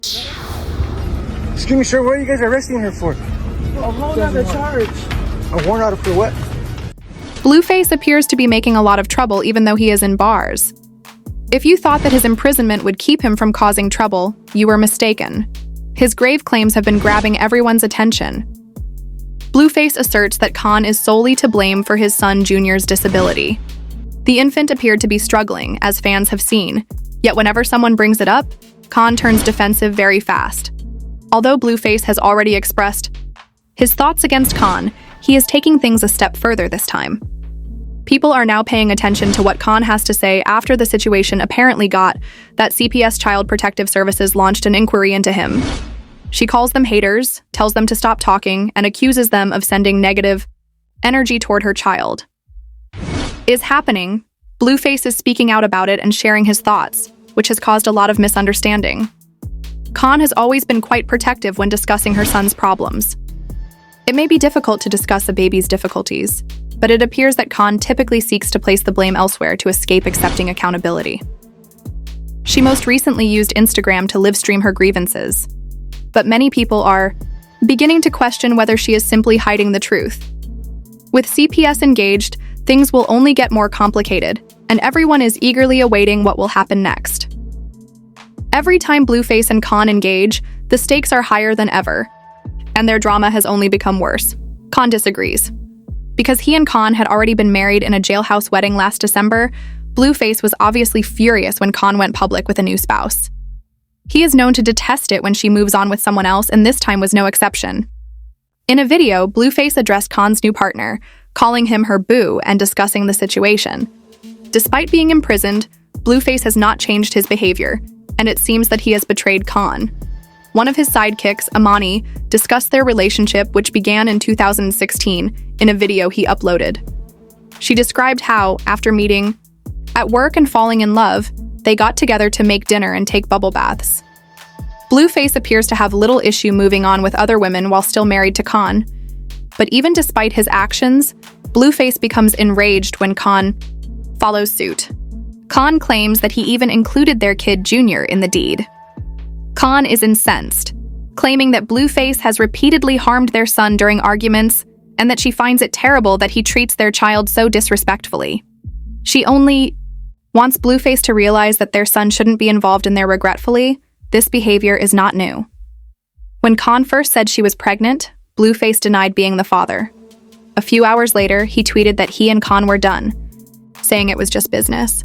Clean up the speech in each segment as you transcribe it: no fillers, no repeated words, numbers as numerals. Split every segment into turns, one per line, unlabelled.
Excuse me, sir, what are you guys arresting her for?
A whole nother charge.
A warrant out for what?
Blueface appears to be making a lot of trouble even though he is in bars. If you thought that his imprisonment would keep him from causing trouble, you were mistaken. His grave claims have been grabbing everyone's attention. Blueface asserts that Khan is solely to blame for his son Junior's disability. The infant appeared to be struggling, as fans have seen, yet whenever someone brings it up, Khan turns defensive very fast. Although Blueface has already expressed his thoughts against Khan, he is taking things a step further this time. People are now paying attention to what Khan has to say after the situation apparently got that CPS Child Protective Services launched an inquiry into him. She calls them haters, tells them to stop talking, and accuses them of sending negative energy toward her child. Is happening. Blueface is speaking out about it and sharing his thoughts, which has caused a lot of misunderstanding. Khan has always been quite protective when discussing her son's problems. It may be difficult to discuss a baby's difficulties, but it appears that Khan typically seeks to place the blame elsewhere to escape accepting accountability. She most recently used Instagram to livestream her grievances, but many people are beginning to question whether she is simply hiding the truth. With CPS engaged, things will only get more complicated, and everyone is eagerly awaiting what will happen next. Every time Blueface and Khan engage, the stakes are higher than ever, and their drama has only become worse. Khan disagrees. Because he and Khan had already been married in a jailhouse wedding last December, Blueface was obviously furious when Khan went public with a new spouse. He is known to detest it when she moves on with someone else, and this time was no exception. In a video, Blueface addressed Khan's new partner, calling him her boo and discussing the situation. Despite being imprisoned, Blueface has not changed his behavior, and it seems that he has betrayed Khan. One of his sidekicks, Amani, discussed their relationship, which began in 2016, in a video he uploaded. She described how, after meeting at work and falling in love, they got together to make dinner and take bubble baths. Blueface appears to have little issue moving on with other women while still married to Khan. But even despite his actions, Blueface becomes enraged when Khan follows suit. Khan claims that he even included their kid Junior in the deed. Khan is incensed, claiming that Blueface has repeatedly harmed their son during arguments and that she finds it terrible that he treats their child so disrespectfully. She only wants Blueface to realize that their son shouldn't be involved in their regretfully. This behavior is not new. When Khan first said she was pregnant, Blueface denied being the father. A few hours later, he tweeted that he and Khan were done, saying it was just business.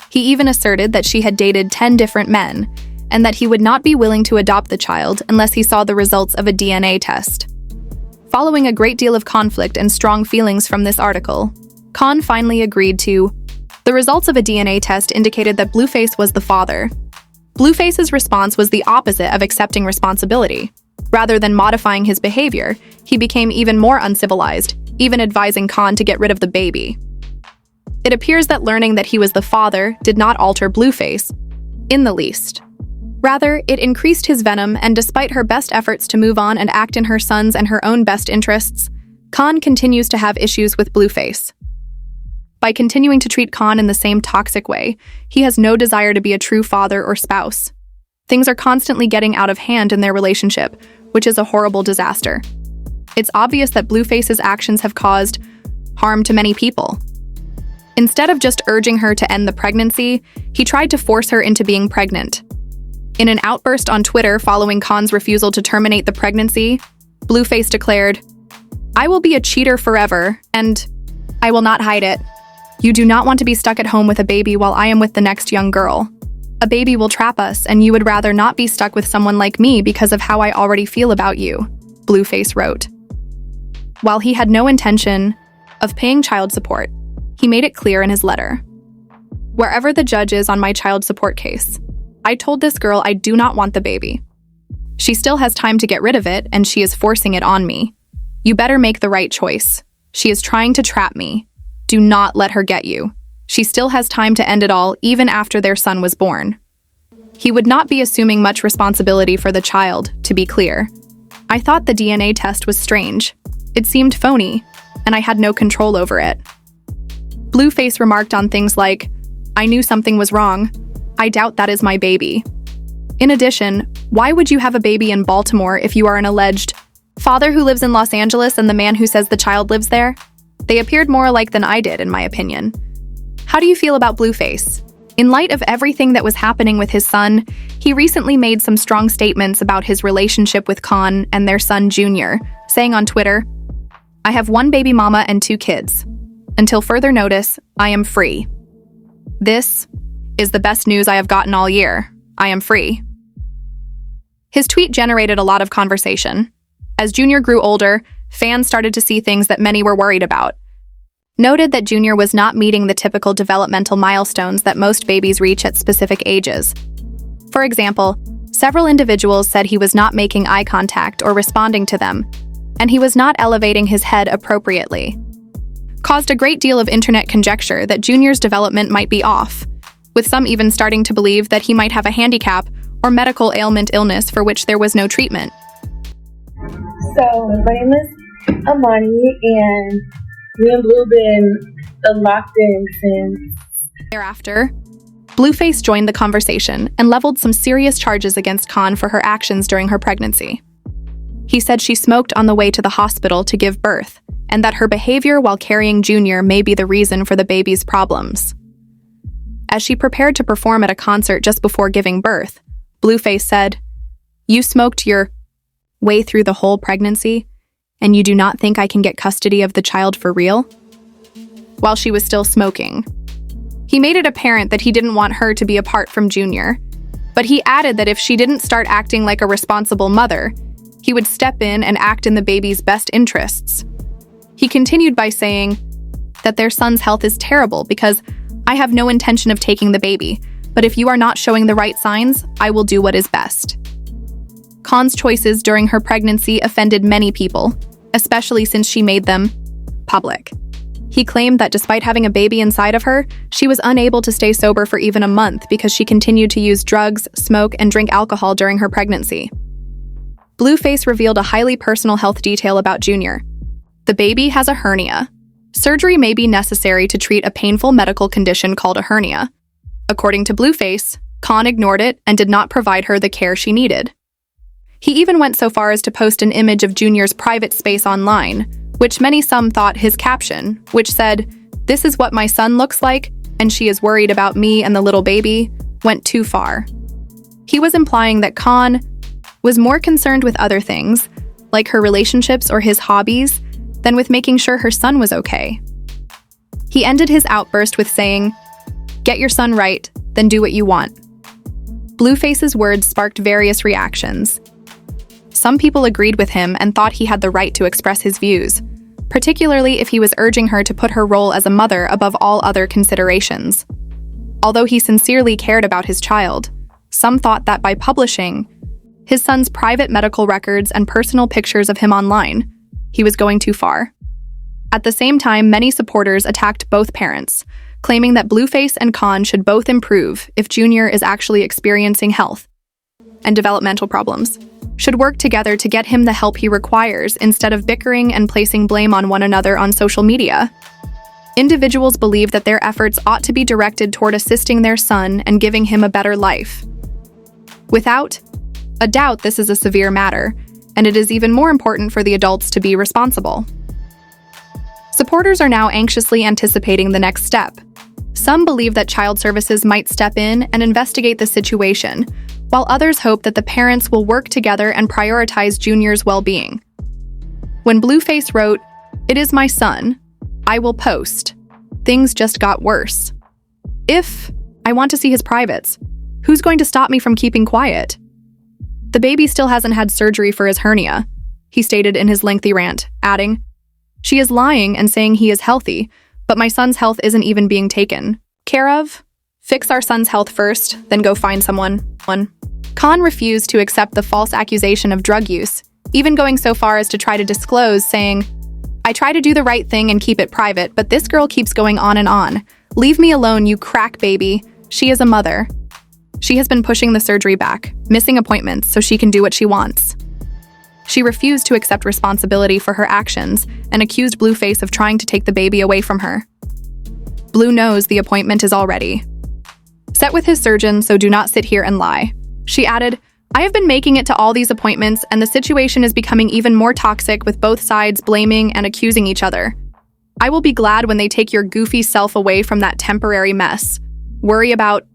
He even asserted that she had dated 10 different men, and that he would not be willing to adopt the child unless he saw the results of a DNA test. Following a great deal of conflict and strong feelings from this article, Khan finally agreed to. The results of a DNA test indicated that Blueface was the father. Blueface's response was the opposite of accepting responsibility. Rather than modifying his behavior, he became even more uncivilized, even advising Khan to get rid of the baby. It appears that learning that he was the father did not alter Blueface in the least. Rather, it increased his venom, and despite her best efforts to move on and act in her son's and her own best interests, Khan continues to have issues with Blueface. By continuing to treat Khan in the same toxic way, he has no desire to be a true father or spouse. Things are constantly getting out of hand in their relationship, which is a horrible disaster. It's obvious that Blueface's actions have caused harm to many people. Instead of just urging her to end the pregnancy, he tried to force her into being pregnant. In an outburst on Twitter following Khan's refusal to terminate the pregnancy, Blueface declared, "I will be a cheater forever, and I will not hide it. You do not want to be stuck at home with a baby while I am with the next young girl. A baby will trap us, and you would rather not be stuck with someone like me because of how I already feel about you," Blueface wrote. While he had no intention of paying child support, he made it clear in his letter. "Wherever the judge is on my child support case, I told this girl I do not want the baby. She still has time to get rid of it, and she is forcing it on me. You better make the right choice. She is trying to trap me. Do not let her get you. She still has time to end it all, even after their son was born." He would not be assuming much responsibility for the child, to be clear. "I thought the DNA test was strange. It seemed phony, and I had no control over it." Blueface remarked on things like, "I knew something was wrong. I doubt that is my baby." In addition, Why would you have a baby in Baltimore if you are an alleged father who lives in Los Angeles and the man who says the child lives there? They appeared more alike than I did, in my opinion. How do you feel about Blueface? In light of everything that was happening with his son, he recently made some strong statements about his relationship with Con and their son Junior, saying on Twitter, "I have one baby mama and 2 kids. Until further notice, I am free. This is the best news I have gotten all year. I am free." His tweet generated a lot of conversation. As Junior grew older, fans started to see things that many were worried about. Noted that Junior was not meeting the typical developmental milestones that most babies reach at specific ages. For example, several individuals said he was not making eye contact or responding to them, and he was not elevating his head appropriately. Caused a great deal of internet conjecture that Junior's development might be off, with some even starting to believe that he might have a handicap or medical illness for which there was no treatment.
So, my name is Amani, and me and Blue been locked in since.
Thereafter, Blueface joined the conversation and leveled some serious charges against Con for her actions during her pregnancy. He said she smoked on the way to the hospital to give birth, and that her behavior while carrying Junior may be the reason for the baby's problems. As she prepared to perform at a concert just before giving birth, Blueface said, "You smoked your way through the whole pregnancy, and you do not think I can get custody of the child for real?" While she was still smoking. He made it apparent that he didn't want her to be apart from Junior, but he added that if she didn't start acting like a responsible mother, he would step in and act in the baby's best interests. He continued by saying that their son's health is terrible because I have no intention of taking the baby, but if you are not showing the right signs, I will do what is best. Con's choices during her pregnancy offended many people, especially since she made them public. He claimed that despite having a baby inside of her, she was unable to stay sober for even a month because she continued to use drugs, smoke, and drink alcohol during her pregnancy. Blueface revealed a highly personal health detail about Junior. The baby has a hernia. Surgery may be necessary to treat a painful medical condition called a hernia. According to Blueface, Con ignored it and did not provide her the care she needed. He even went so far as to post an image of Junior's private space online, which some thought his caption, which said, "This is what my son looks like, and she is worried about me and the little baby," went too far. He was implying that Con was more concerned with other things, like her relationships or his hobbies, than with making sure her son was okay. He ended his outburst with saying, "Get your son right, then do what you want." Blueface's words sparked various reactions. Some people agreed with him and thought he had the right to express his views, particularly if he was urging her to put her role as a mother above all other considerations. Although he sincerely cared about his child, some thought that by publishing his son's private medical records and personal pictures of him online, he was going too far. At the same time, many supporters attacked both parents, claiming that Blueface and Con should both improve if Junior is actually experiencing health and developmental problems, should work together to get him the help he requires instead of bickering and placing blame on one another on social media. Individuals believe that their efforts ought to be directed toward assisting their son and giving him a better life. Without a doubt, this is a severe matter, and it is even more important for the adults to be responsible. Supporters are now anxiously anticipating the next step. Some believe that child services might step in and investigate the situation, while others hope that the parents will work together and prioritize Junior's well-being. When Blueface wrote, "It is my son. I will post. Things just got worse. If I want to see his privates, who's going to stop me from keeping quiet? The baby still hasn't had surgery for his hernia," he stated in his lengthy rant, adding, "She is lying and saying he is healthy, but my son's health isn't even being taken care of. Fix our son's health first, then go find someone." Con refused to accept the false accusation of drug use, even going so far as to try to disclose, saying, "I try to do the right thing and keep it private, but this girl keeps going on and on. Leave me alone, you crack baby. She is a mother. She has been pushing the surgery back, missing appointments so she can do what she wants." She refused to accept responsibility for her actions and accused Blueface of trying to take the baby away from her. Blue knows the appointment is already set with his surgeon, so do not sit here and lie. She added, I have been making it to all these appointments, and the situation is becoming even more toxic with both sides blaming and accusing each other. I will be glad when they take your goofy self away from that temporary mess. Worry about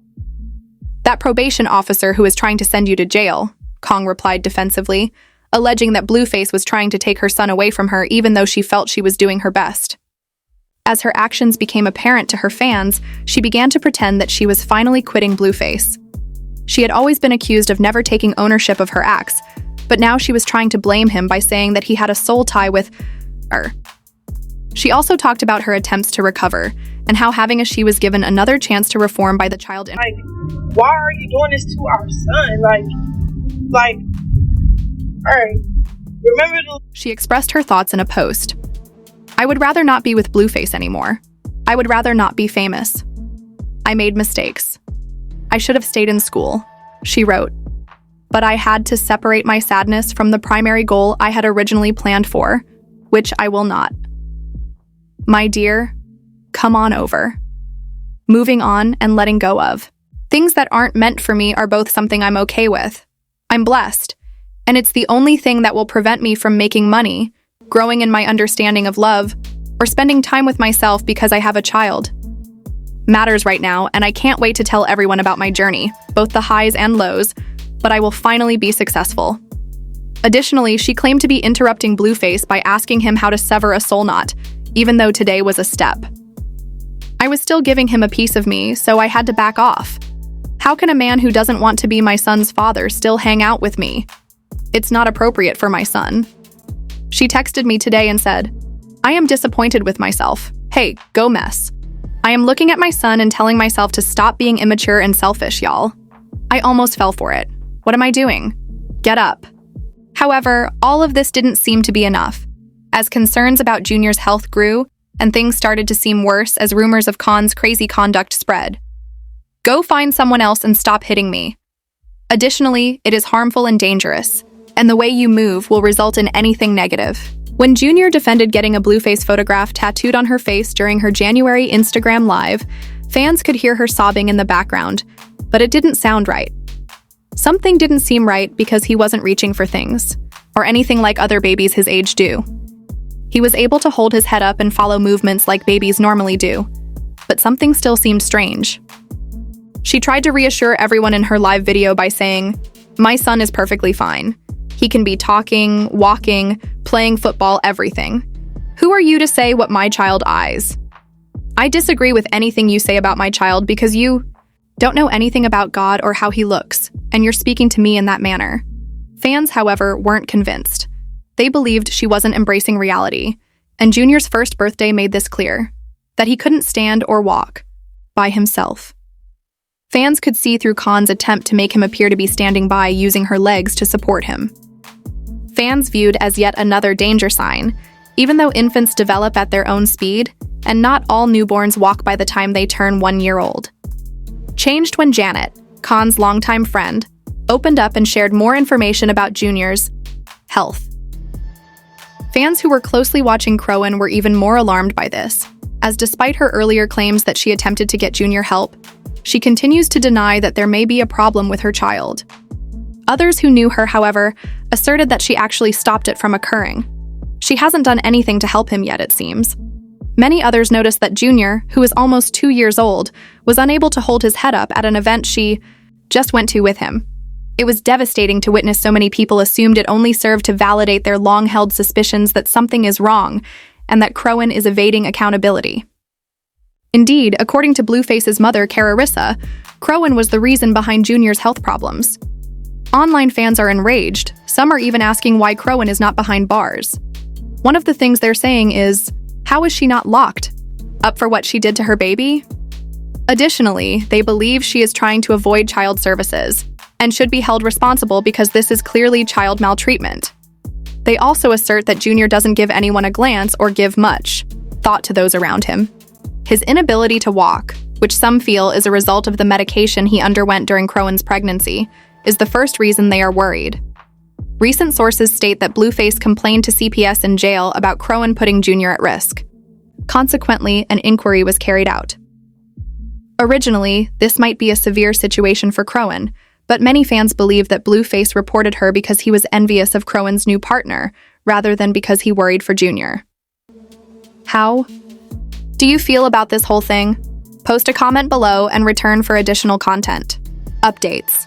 that probation officer who is trying to send you to jail, Kong replied defensively, alleging that Blueface was trying to take her son away from her even though she felt she was doing her best. As her actions became apparent to her fans, she began to pretend that she was finally quitting Blueface. She had always been accused of never taking ownership of her acts, but now she was trying to blame him by saying that he had a soul tie with her. She also talked about her attempts to recover, and how having she was given another chance to reform by the child.
Like, why are you doing this to our son? Alright, remember the...
She expressed her thoughts in a post. I would rather not be with Blueface anymore. I would rather not be famous. I made mistakes. I should have stayed in school, she wrote. But I had to separate my sadness from the primary goal I had originally planned for, which I will not. My dear, come on over. Moving on and letting go of. Things that aren't meant for me are both something I'm okay with. I'm blessed, and it's the only thing that will prevent me from making money, growing in my understanding of love, or spending time with myself because I have a child. Matters right now, and I can't wait to tell everyone about my journey, both the highs and lows, but I will finally be successful. Additionally, she claimed to be interrupting Blueface by asking him how to sever a soul knot, even though today was a step. I was still giving him a piece of me, so I had to back off. How can a man who doesn't want to be my son's father still hang out with me? It's not appropriate for my son. She texted me today and said, I am disappointed with myself. Hey, go mess. I am looking at my son and telling myself to stop being immature and selfish, y'all. I almost fell for it. What am I doing? Get up. However, all of this didn't seem to be enough. As concerns about Junior's health grew, and things started to seem worse as rumors of Khan's crazy conduct spread. Go find someone else and stop hitting me. Additionally, it is harmful and dangerous, and the way you move will result in anything negative. When Junior defended getting a Blueface photograph tattooed on her face during her January Instagram Live, fans could hear her sobbing in the background, but it didn't sound right. Something didn't seem right because he wasn't reaching for things, or anything like other babies his age do. He was able to hold his head up and follow movements like babies normally do, but something still seemed strange. She tried to reassure everyone in her live video by saying, "My son is perfectly fine. He can be talking, walking, playing football, everything. Who are you to say what my child eyes? I disagree with anything you say about my child because you don't know anything about God or how he looks, and you're speaking to me in that manner." Fans, however, weren't convinced. They believed she wasn't embracing reality, and Junior's first birthday made this clear, that he couldn't stand or walk by himself. Fans could see through Khan's attempt to make him appear to be standing by using her legs to support him. Fans viewed as yet another danger sign, even though infants develop at their own speed, and not all newborns walk by the time they turn 1 year old. Changed when Janet, Khan's longtime friend, opened up and shared more information about Junior's health. Fans who were closely watching Chrisean were even more alarmed by this, as despite her earlier claims that she attempted to get Junior help, she continues to deny that there may be a problem with her child. Others who knew her, however, asserted that she actually stopped it from occurring. She hasn't done anything to help him yet, it seems. Many others noticed that Junior, who is almost 2 years old, was unable to hold his head up at an event she just went to with him. It was devastating to witness so many people assumed it only served to validate their long-held suspicions that something is wrong and that Chrisean is evading accountability. Indeed, according to Blueface's mother, Chrisean, Chrisean was the reason behind Junior's health problems. Online fans are enraged. Some are even asking why Chrisean is not behind bars. One of the things they're saying is, how is she not locked? Up for what she did to her baby? Additionally, they believe she is trying to avoid child services and should be held responsible because this is clearly child maltreatment. They also assert that Junior doesn't give anyone a glance or give much thought to those around him. His inability to walk, which some feel is a result of the medication he underwent during Chrisean's pregnancy, is the first reason they are worried. Recent sources state that Blueface complained to CPS in jail about Chrisean putting Junior at risk. Consequently, an inquiry was carried out. Originally, this might be a severe situation for Chrisean, But many fans believe that Blueface reported her because he was envious of Crowan's new partner, rather than because he worried for Junior. How do you feel about this whole thing? Post a comment below and return for additional content. Updates.